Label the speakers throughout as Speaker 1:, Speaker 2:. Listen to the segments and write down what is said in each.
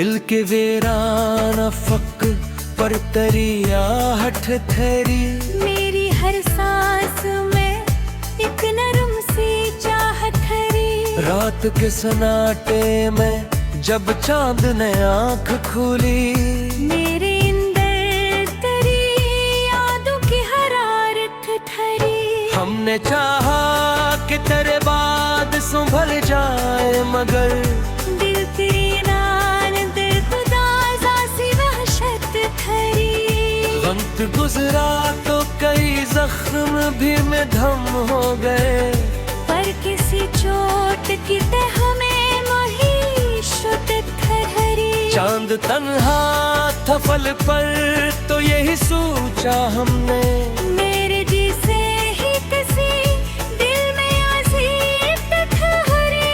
Speaker 1: दिल के वीराना फक पर तरिया हठ थरी।
Speaker 2: मेरी हर सांस में एक नरम सी चाहत हरी।
Speaker 1: रात के सन्नाटे में जब चांद ने आँख खोली,
Speaker 2: मेरे अंदर तेरी यादों की हरारत ठहरी।
Speaker 1: हमने चाहा कि तेरे बाद संभल जाए, मगर
Speaker 2: दिल तेरी नान दिल खुदा सी वहशत ठहरी।
Speaker 1: वक्त गुजरा तो कई जख्म भी में धम हो गए,
Speaker 2: पर किसी चोट की तह हमें वही शुद्ध ठहरी।
Speaker 1: चांद तन्हा था फल पर तो यही सोचा हमने,
Speaker 2: मेरे जिसे ही किसी दिल में आज़ीब ठहरी।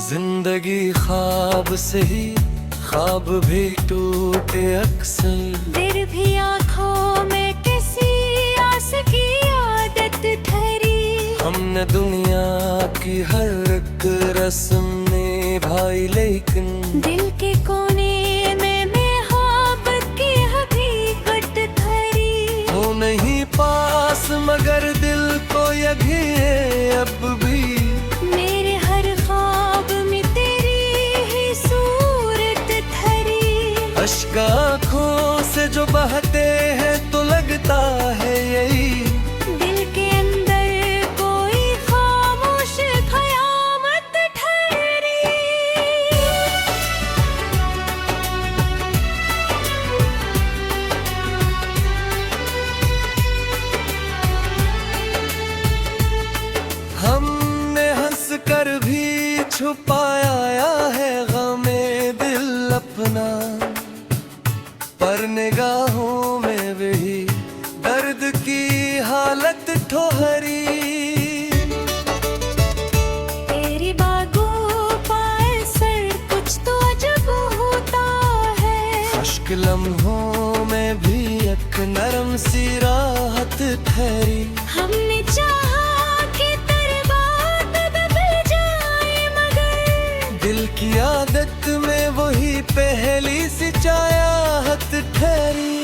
Speaker 1: जिंदगी ख्वाब से ही ख्वाब भी टूटे अक्सर,
Speaker 2: फिर भी आँखों में किसी आस की आदत ठहरी।
Speaker 1: हमने दुनिया की हर एक रस्म निभाई, लेकिन
Speaker 2: दिल के कोने में मोहब्बत की हकीकत ठहरी।
Speaker 1: वो नहीं पास मगर दिल को यही है अब भी।
Speaker 2: मेरे हर ख्वाब में तेरी ही सूरत ठहरी।
Speaker 1: अश्क आँखों से जो बहते हैं तो लगता है यही,
Speaker 2: दिल के अंदर कोई खामोश क़यामत ठहरी।
Speaker 1: हमने हंस कर भी छुपाया है गमे दिल अपना, पर निगाहों में वही दर्द की हालत ठोहरी।
Speaker 2: तेरी बागों पर सर कुछ तो अजब होता है।
Speaker 1: अश्क लम्हों में भी एक नरम सी राहत ठहरी।
Speaker 2: हमने चाहा कि तेरे बाद बदल जाए, मगर
Speaker 1: दिल की आदत में वही पहली सी चाहत ठहरी।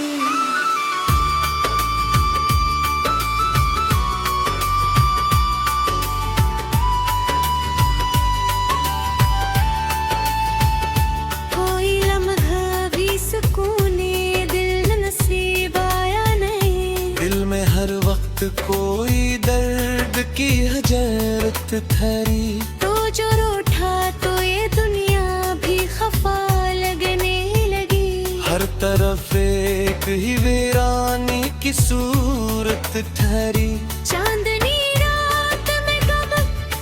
Speaker 2: कोई लम्हा भी सुकूने दिल नसीब आया नहीं।
Speaker 1: दिल में हर वक्त कोई दर्द की हजरत ठहरी।
Speaker 2: तो जो रूठा तो ये दुनिया भी खफा लगने लगी।
Speaker 1: हर तरफ एक ही वीरानी की सूरत ठहरी।
Speaker 2: चांदनी रात में कब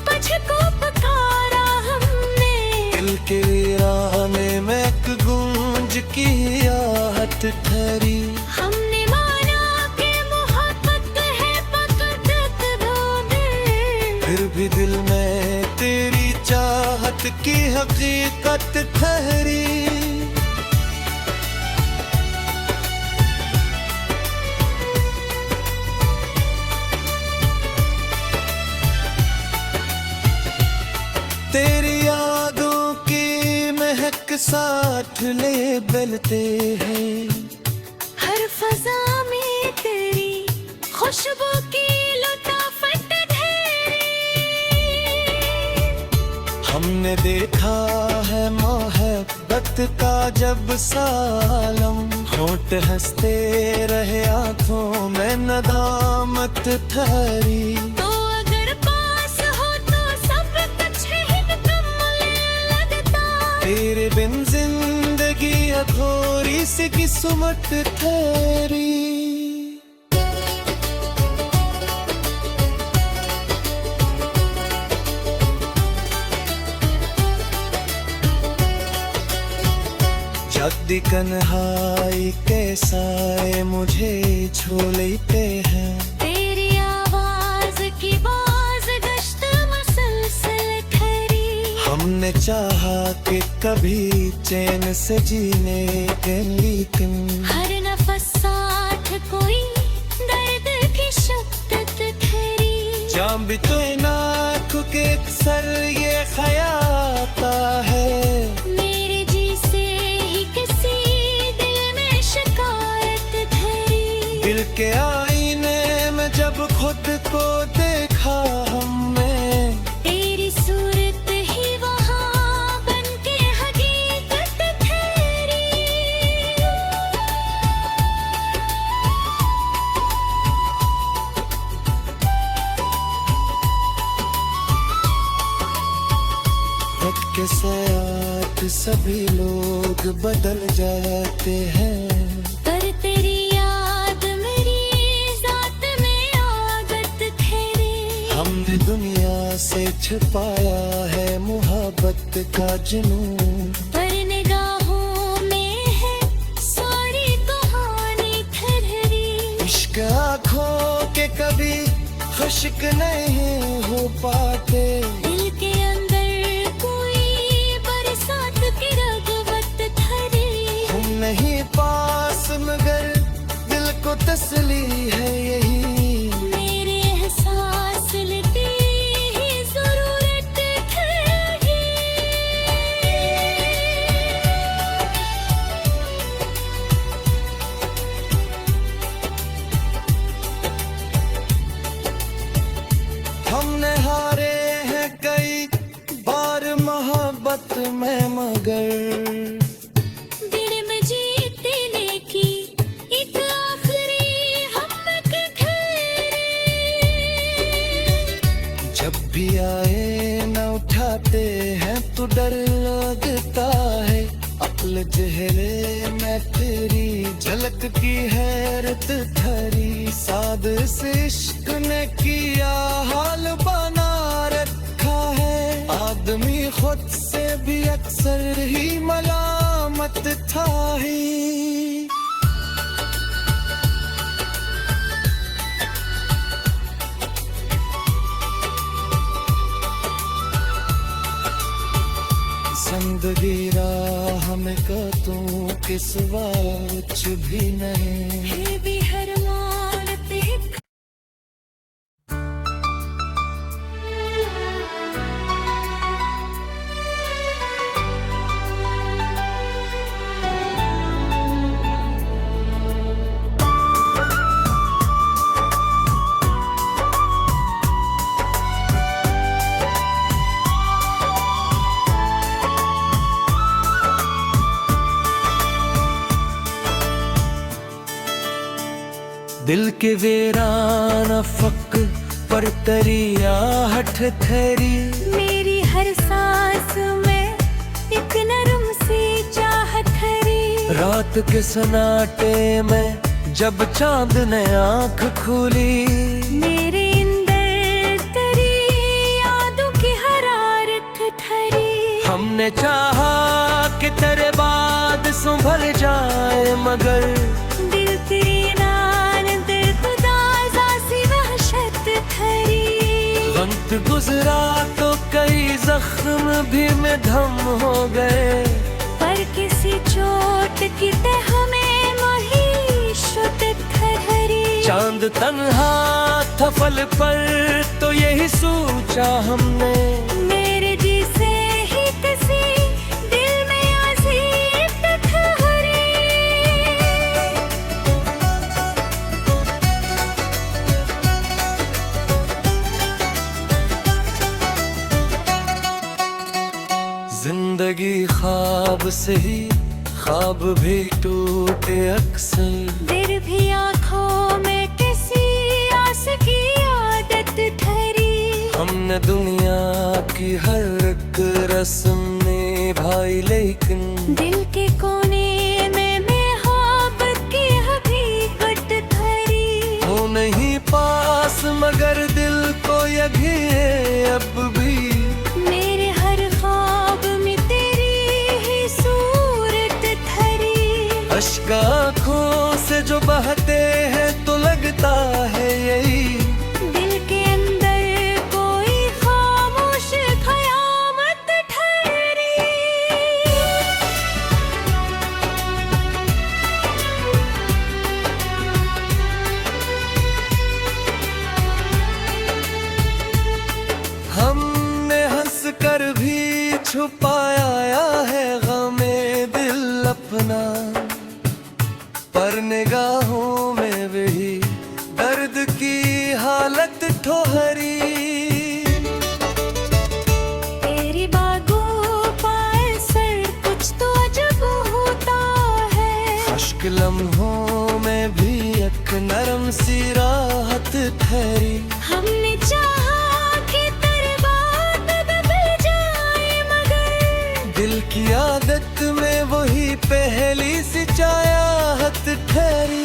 Speaker 2: मुझको पुकारा हमने।
Speaker 1: दिल के वीराने में एक गूंज की आहट ठहरी।
Speaker 2: हमने माना कि मोहब्बत है फकत ढूंढे।
Speaker 1: फिर भी दिल में तेरी चाहत की हकीकत ठहरी। तेरी यादों की महक साथ ले बलते हैं।
Speaker 2: हर फजा में तेरी खुशबू की लुताफत ढेरी।
Speaker 1: हमने देखा है मोहब्बत का जब सालम, होंठ हंसते रहे आंखों में नदामत ठहरी।
Speaker 2: तो अगर पास हो तो सब कुछ ही मुकम्मल लगता।
Speaker 1: तेरे बिन जिंदगी अधूरी सी किस्मत ठहरी। जद्दी कन्हाई के साए मुझे छू लेते हैं।
Speaker 2: तेरी आवाज की बाज गश्त मुसलसल ठहरी।
Speaker 1: हमने चाहा कि कभी चैन से जीने के, लेकिन
Speaker 2: हर नफस साथ कोई दर्द की शिद्दत ठहरी।
Speaker 1: जाम भी तो इन आँखों के अक्सर ये ख्याल आता है,
Speaker 2: मेरे जी से ही किसी दिल में शिकायत ठहरी।
Speaker 1: दिल के आईने में जब खुद को देखा हमने,
Speaker 2: तेरी सूरत ही वहाँ बन के हकीकत ठहरी।
Speaker 1: वक्त के साथ सभी लोग बदल जाते हैं,
Speaker 2: पर तेरी याद मेरी जात में आदत ठहरी।
Speaker 1: हमने दुनिया से छुपाया है मोहब्बत का जुनून,
Speaker 2: पर निगाहों में है सारी कहानी ठहरी।
Speaker 1: इश्क आँखों के कभी खुश्क नहीं हो पाते,
Speaker 2: दिल के अंदर कोई बरसात की रगवत ठहरी।
Speaker 1: हम नहीं पास मगर दिल को तसली है यही,
Speaker 2: मेरे एहसास लेती ही जरूरत ठहरी।
Speaker 1: हमने हारे हैं कई बार मोहब्बत में मगर
Speaker 2: दिल में जीतने की एक आखिरी हिम्मत ठहरी।
Speaker 1: जब भी आए न उठाते हैं तो डर लगता है, अक्ल चेहरे में तेरी झलक की हैरत ठहरी। साद से इश्क ने किया हाल बना रखा है, आदमी खुद से भी अक्सर ही मलामत था ही। जिंदगी राह में कतूं के सिवा कुछ भी नहीं,
Speaker 2: फिर भी हर मानते
Speaker 1: दिल के वीरान फक पर तरिया हठ थरी।
Speaker 2: मेरी हर सांस में एक नरम सी चाहत हरी।
Speaker 1: रात के सन्नाटे में जब चांद ने आंख खोली,
Speaker 2: मेरे अंदर तेरी यादों की हरारत ठहरी।
Speaker 1: हमने चाहा कि तेरे बाद संभल जाए मगर
Speaker 2: दिल तेरी नान दिल खुदा सी वहशत ठहरी।
Speaker 1: वक्त गुजरा तो कई जख्म भी में धम हो गए,
Speaker 2: पर किसी चोट की तह में महीशत ठहरी।
Speaker 1: चांद तन्हा था फल पर तो यही सोचा हमने,
Speaker 2: मेरे जी से ही किसी दिल में आज़ीत ठहरी।
Speaker 1: जिंदगी ख्वाब से ही ख्वाब भी टूटे अक्सर,
Speaker 2: फिर भी आँखों में किसी आस की आदत ठहरी।
Speaker 1: हमने दुनिया की हर एक रस्म निभाई लेकिन
Speaker 2: दिल के कोने में मोहब्बत की हकीकत ठहरी।
Speaker 1: हो नहीं पास मगर दिल को यही अब भी,
Speaker 2: मेरे हर ख्वाब में तेरी ही सूरत ठहरी।
Speaker 1: अश्क आँखों से जो बहते हैं तो लगता है यही,
Speaker 2: दिल के अंदर कोई खामोश क़यामत ठहरी।
Speaker 1: की हालत ठोहरी।
Speaker 2: तेरी बागों पर सर कुछ तो अजब होता है।
Speaker 1: अश्क लम्हों में भी एक नरम सी राहत ठहरी।
Speaker 2: हमने चाहा कि तेरे बात बदल जाए मगर
Speaker 1: दिल की आदत में वही पहली सी चाहत ठहरी।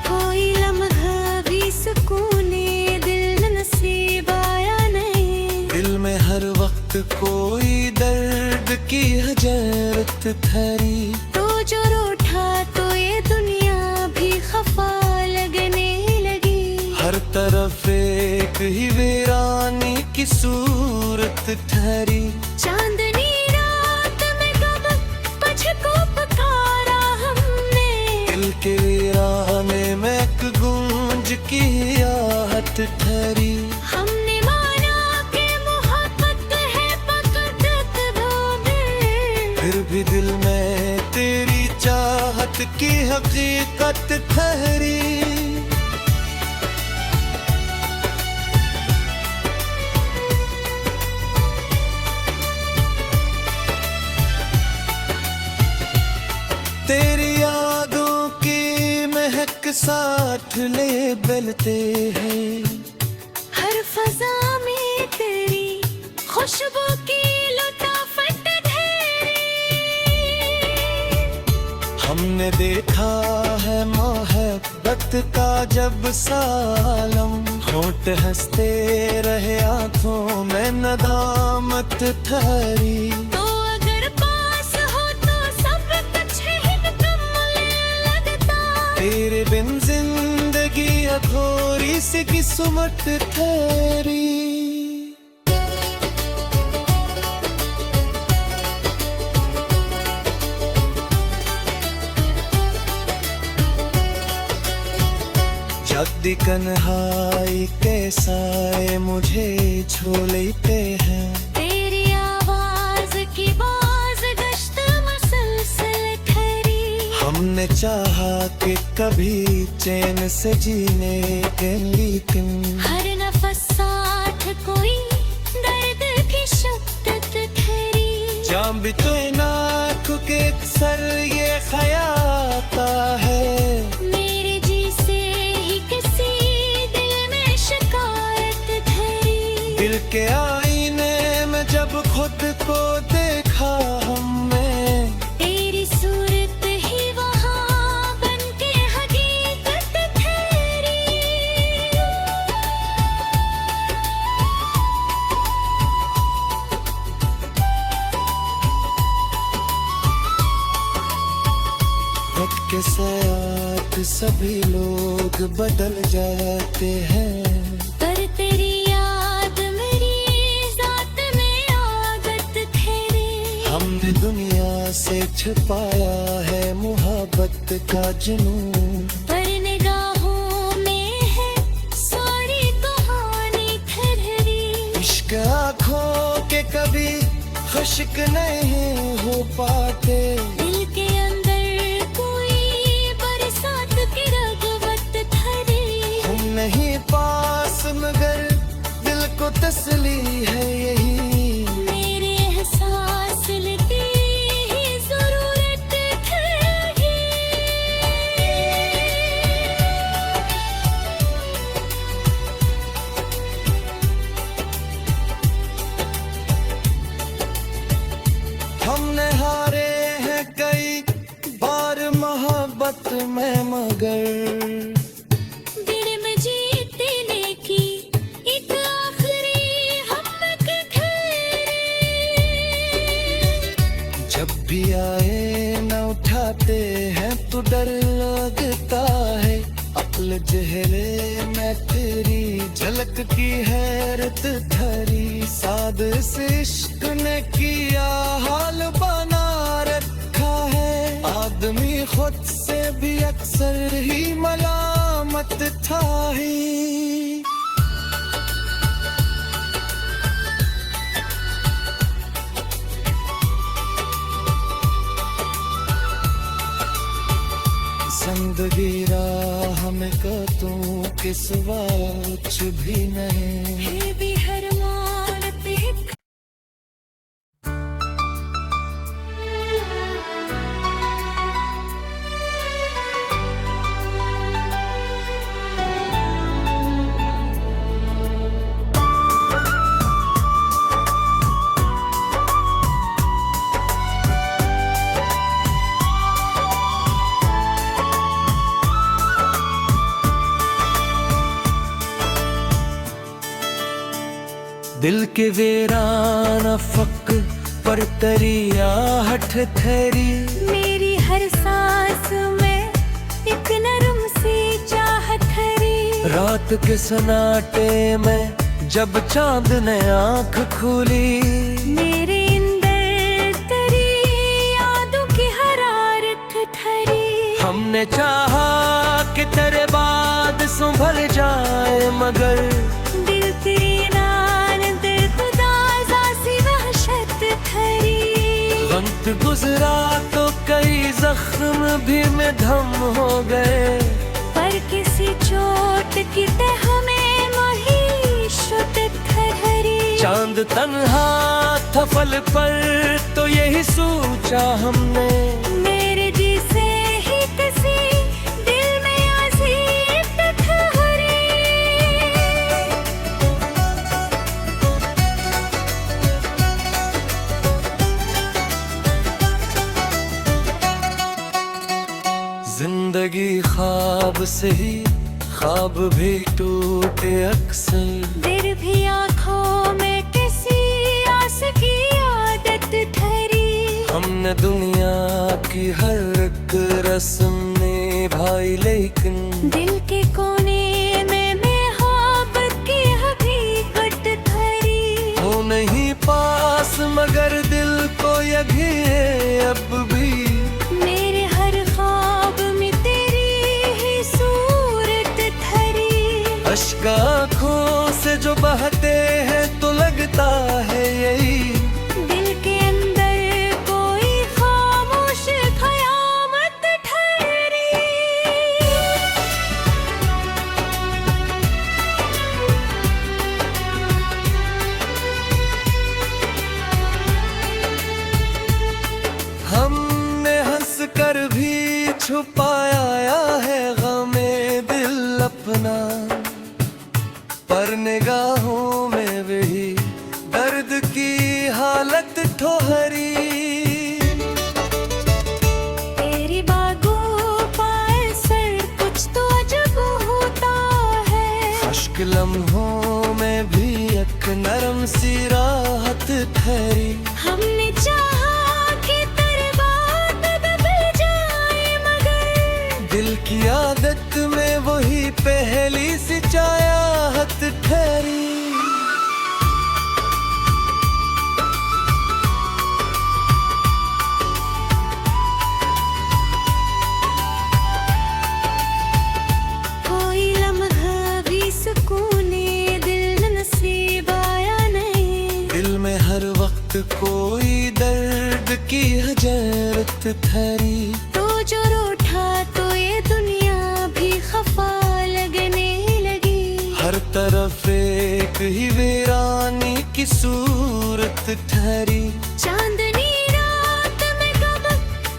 Speaker 2: कोई लम्हा भी सुकूने दिल नसीब आया नहीं।
Speaker 1: दिल में हर वक्त कोई दर्द की हजरत ठहरी।
Speaker 2: तो जो रूठा तो ये दुनिया भी खफा लगने लगी।
Speaker 1: हर तरफ एक ही वीरानी की सूरत ठहरी।
Speaker 2: चांदनी रात में कब तुझको पुकारा हमने।
Speaker 1: दिल के वीराने में एक गूंज की आहट ठहरी।
Speaker 2: हमने माना कि मोहब्बत है फकत भोगे।
Speaker 1: फिर भी दिल में तेरी चाहत की हकीकत ठहरी। तेरी यादों की महक साथ ले बलते हैं।
Speaker 2: हर फजा में तेरी खुशबू की लुताफत ढेरी।
Speaker 1: हमने देखा है मोहब्बत का जब सालम। होंठ हंसते रहे आंखों में नदामत ठहरी।
Speaker 2: तो अगर पास हो तो सब कुछ ही मुकम्मल लगता।
Speaker 1: तेरे बिन जिंदगी अधूरी सी किस्मत ठहरी। जद्दी कन्हाई के साए मुझे झोलते हैं।
Speaker 2: तेरी आवाज की बाज गश्त मसलसल ठहरी।
Speaker 1: हमने चाहा कि कभी चैन से जीने के लेकिन
Speaker 2: हर नफस साथ कोई दर्द की शिद्दत ठहरी।
Speaker 1: जाम भी तो नाक के अक्सर ये ख्याल आता है।
Speaker 2: मेरे जी से ही किसी दिल में शिकायत ठहरी।
Speaker 1: दिल के आईने में जब खुद को देखा हमने।
Speaker 2: तेरी सूरत ही वहाँ बनके हकीकत ठहरी।
Speaker 1: वक्त के साथ सभी लोग बदल जाते हैं।
Speaker 2: पर तेरी याद मेरी जात में आदत ठहरी।
Speaker 1: हमने दुनिया से छुपाया है मोहब्बत का जुनून।
Speaker 2: पर निगाहों में है सारी कहानी ठहरी।
Speaker 1: इश्क आँखों के कभी खुश्क नहीं हो पाते।
Speaker 2: दिल के अंदर कोई बरसात की रगवत ठहरी।
Speaker 1: हम नहीं पास मगर दिल को तसली है यही।
Speaker 2: मेरे एहसास की ही जरूरत ठहरी।
Speaker 1: हमने हारे हैं कई बार मोहब्बत में मगर
Speaker 2: दिल में जीतने की एक आखिरी हमत ठहरी।
Speaker 1: जब भी आए न उठाते हैं तो डर लगता है। अक्ल चेहरे में तेरी झलक की हैरत ठहरी। साद से इश्क ने किया हाल बना रखा है। आदमी खुद से भी अक्सर ही मलामत था ही। के सिवा कुछ भी नहीं।
Speaker 2: फिर भी हर मोड़ पे
Speaker 1: दिल के वीराना फक पर तरिया हठ थरी।
Speaker 2: मेरी हर सांस में एक नरम सी चाहत हरी।
Speaker 1: रात के सन्नाटे में जब चांद ने आंख खोली,
Speaker 2: मेरे अंदर तेरी यादों की हरारत ठहरी।
Speaker 1: हमने चाहा कि तेरे बाद संभल जाए, मगर
Speaker 2: दिल तेरी
Speaker 1: वक्त गुजरा तो कई जख्म भी में धम हो गए।
Speaker 2: पर किसी चोट की तह में महीशत ठहरी।
Speaker 1: चांद तन्हा था फल पर तो यही सोचा हमने,
Speaker 2: मेरे जिसे ही किसी दिल में आज़ीत ठहरी।
Speaker 1: जिंदगी ख्वाब से ही ख्वाब भी टूटे अक्सर।
Speaker 2: फिर भी आँखों में किसी आस की आदत ठहरी।
Speaker 1: हमने दुनिया की हर एक रस्म निभाई, लेकिन
Speaker 2: दिल के कोने में मोहब्बत की हकीकत ठहरी।
Speaker 1: वो नहीं पास मगर दिल को यही है अब भी।
Speaker 2: मेरे हर ख्वाब में तेरी ही सूरत ठहरी।
Speaker 1: अश्क आँखों से जो बहते हैं तो लगता है यही,
Speaker 2: दिल के अंदर कोई खामोश क़यामत ठहरी।
Speaker 1: हमने हंस कर भी छुपाया है गमे दिल अपना, पर निगाहों में वही दर्द की हालत ठोहरी।
Speaker 2: तेरी बागों पर सर कुछ तो अजब होता है।
Speaker 1: अश्क लम्हों में भी एक नरम सी राहत ठहरी।
Speaker 2: हमने चाहा कि तेरे बाद बदल जाए, मगर
Speaker 1: दिल की आदत में वही पहली सी चाहत ठहरी।
Speaker 2: कोई लम्हा भी सुकूने दिल नसीब आया नहीं।
Speaker 1: दिल में हर वक्त कोई दर्द की हजरत ठहरी।
Speaker 2: तो जो रूठा तो ये दुनिया भी खफा लगने लगी।
Speaker 1: हर तरफ एक ही वीरानी की सूरत ठहरी।
Speaker 2: चांदनी रात में कब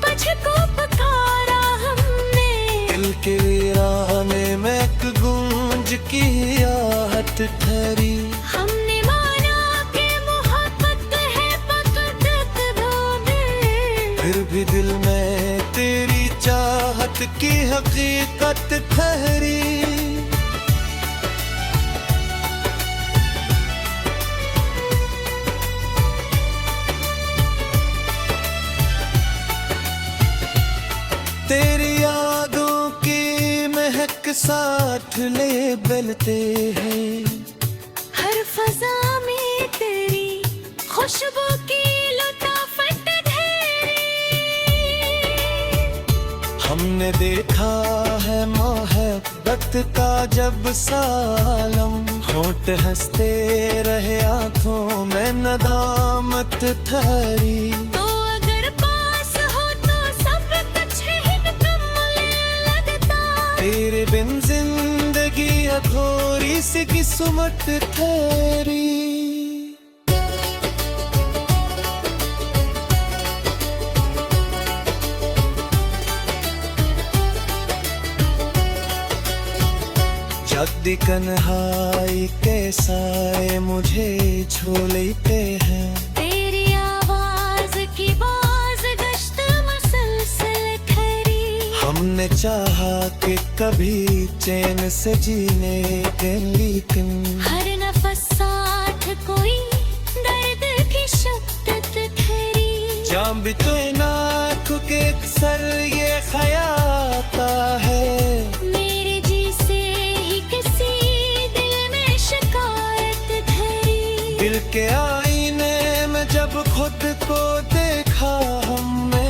Speaker 2: मुझको पुकारा हमने।
Speaker 1: दिल के वीराने में एक गूंज की आहट ठहरी।
Speaker 2: हमने माना कि मोहब्बत है फकत धोने।
Speaker 1: फिर भी दिल में तेरी चाहत की हकीकत ठहरी। तेरी यादों की महक साथ ले बलते हैं।
Speaker 2: हर फजा में तेरी खुशबू की लुताफत ढेरी।
Speaker 1: हमने देखा है मोहब्बत का जब सालम, होंठ हंसते रहे आंखों में नदामत ठहरी।
Speaker 2: तो अगर पास हो तो सब कुछ ही निकम्मल लगता।
Speaker 1: तेरे बिन जिंदगी की अधूरी सी किस्मत ठहरी। जद्दी कन्हाई के साए मुझे झोलते हैं,
Speaker 2: तेरी आवाज की बाज गश्त मुसलसल खरी।
Speaker 1: हमने चाहा कि कभी चैन से जीने के, लेकिन
Speaker 2: हर नफस साथ कोई दर्द की शिद्दत खरी।
Speaker 1: जाम भी तो नाक के अक्सर ये ख्याल आता है,
Speaker 2: मेरे जी से ही किसी दिल में शिकायत धरी।
Speaker 1: दिल के आईने में जब खुद को देखा हमने,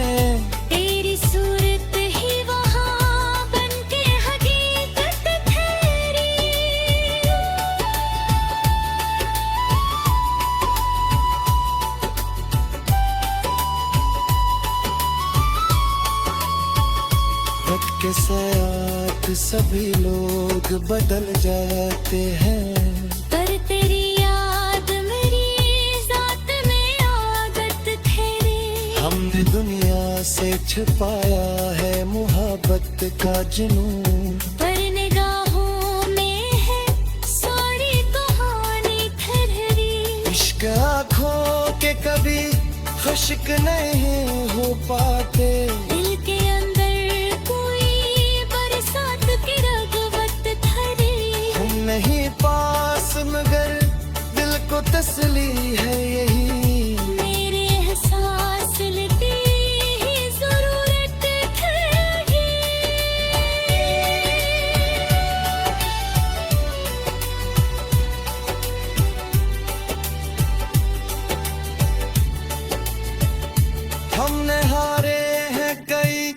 Speaker 2: तेरी सूरत ही वहाँ बनके हकीकत ठहरी।
Speaker 1: वक्त के साथ सभी लोग बदल जाते हैं,
Speaker 2: पर तेरी याद मेरी जात में आदत ठहरी।
Speaker 1: हमने दुनिया से छुपाया है मोहब्बत का जुनून,
Speaker 2: पर निगाहों में है सारी कहानी ठहरी।
Speaker 1: इश्क आँखों के कभी खुश्क नहीं हो पाते,
Speaker 2: दिल के अंदर कोई बरसात की रगवत धरी।
Speaker 1: हम नहीं पास मगर दिल को तसली है यही,
Speaker 2: मेरे एहसास लेती ही जरूरत थी।
Speaker 1: हमने हारे हैं कई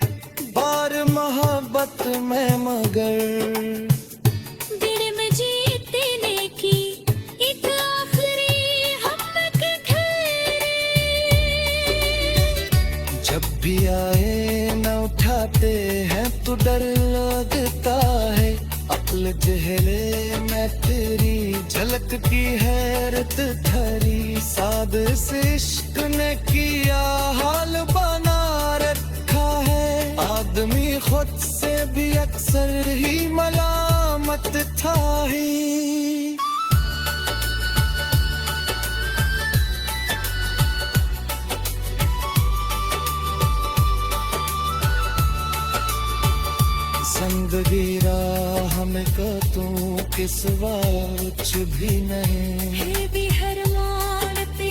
Speaker 1: बार मोहब्बत में, मगर
Speaker 2: दिल में जीतने की एक आखिरी हिम्मत ठहरी।
Speaker 1: जब भी आए न उठाते हैं तो डर लगता है, अक्ल जहले में तेरी झलक की हैरत धरी। साद से इश्क ने किया हाल बना रखा है, आदमी खुद से भी अक्सर ही मलामत था ही। जिंदगी राह में कतूं के सिवा कुछ भी नहीं,
Speaker 2: फिर भी हर मानते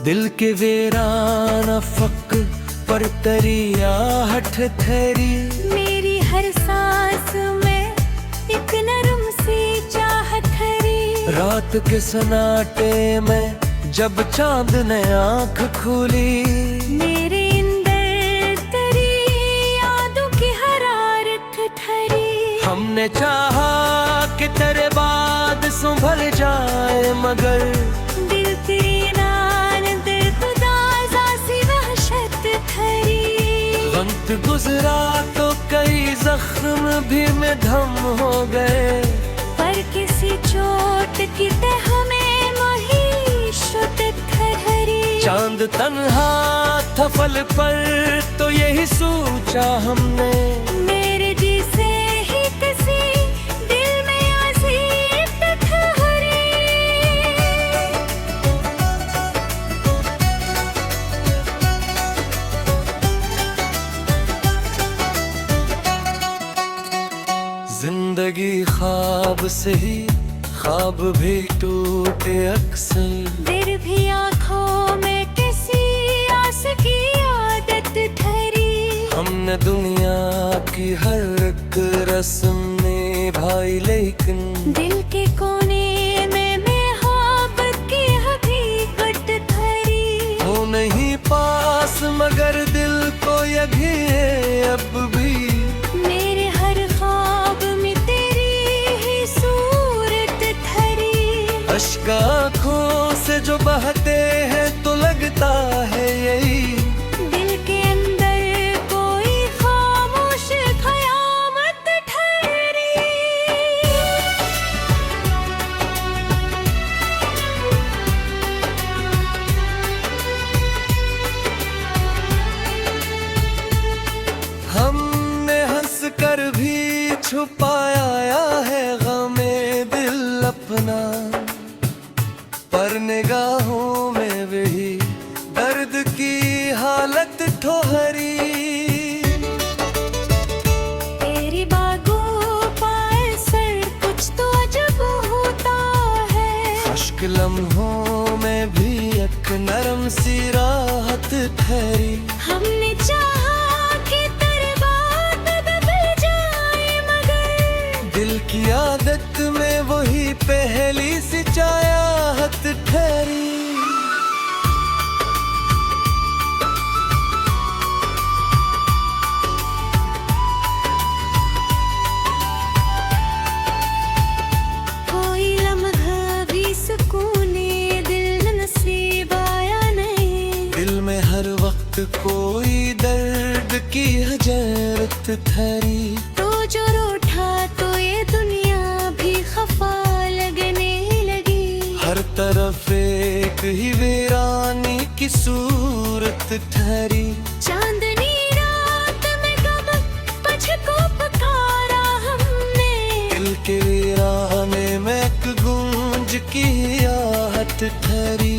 Speaker 1: दिल के वीरान फक पर तरिया हठ थरी।
Speaker 2: मेरी हर सांस में एक नरम सी चाहत हरी।
Speaker 1: रात के सन्नाटे में जब चांद ने आंख खोली,
Speaker 2: मेरे अंदर तेरी यादों की हरारत ठहरी।
Speaker 1: हमने चाहा कि तेरे बाद संभल जाए, मगर
Speaker 2: दिल तेरी नान दिल खुदा सी वहशत ठहरी।
Speaker 1: वक्त गुजरा तो कई जख्म भी में धम हो गए,
Speaker 2: पर किसी चोट की तह में महीशत ठहरी।
Speaker 1: चांद तन्हा था फल पर तो यही सोचा हमने,
Speaker 2: मेरे जी से ही किसी दिल में आज़ीत ठहरी।
Speaker 1: जिंदगी ख्वाब से ही ख्वाब भी टूटे अक्सर,
Speaker 2: फिर भी आँखों में किसी आस की आदत ठहरी।
Speaker 1: हमने दुनिया की हर एक रस्म निभाई, लेकिन
Speaker 2: दिल के कोने
Speaker 1: अघिए अब भी।
Speaker 2: मेरे हर ख्वाब में तेरी ही सूरत ठहरी।
Speaker 1: अश्क आँखों से जो बहते हैं तो लगता है यही,
Speaker 2: दिल के अंदर कोई खामोश क़यामत ठहरी।
Speaker 1: हमने हंस कर भी छुपाया है गमे दिल अपना, पर निगाहों में भी दर्द की हालत ठोहरी।
Speaker 2: तेरी बागों पर सर कुछ तो अजब होता है।
Speaker 1: अश्क लम्हों में भी एक नरम सी राहत ठहरी।
Speaker 2: हमने चाहा कि तेरे बात बदल जाए, मगर
Speaker 1: दिल की आदत में वही पहली सी चाहत ठहरी।
Speaker 2: कोई लम्हा भी सुकूने दिल नसीब आया नहीं।
Speaker 1: दिल में हर वक्त कोई दर्द की हजरत ठहरी।
Speaker 2: तो जो रूठा तो ये दुनिया भी खफा लगने लगी।
Speaker 1: हर तरफ एक ही वीरानी की सूरत ठहरी।
Speaker 2: चांदनी रात में कब तुझको पुकारा हमने।
Speaker 1: दिल के वीराने में एक गूंज की आहट ठहरी।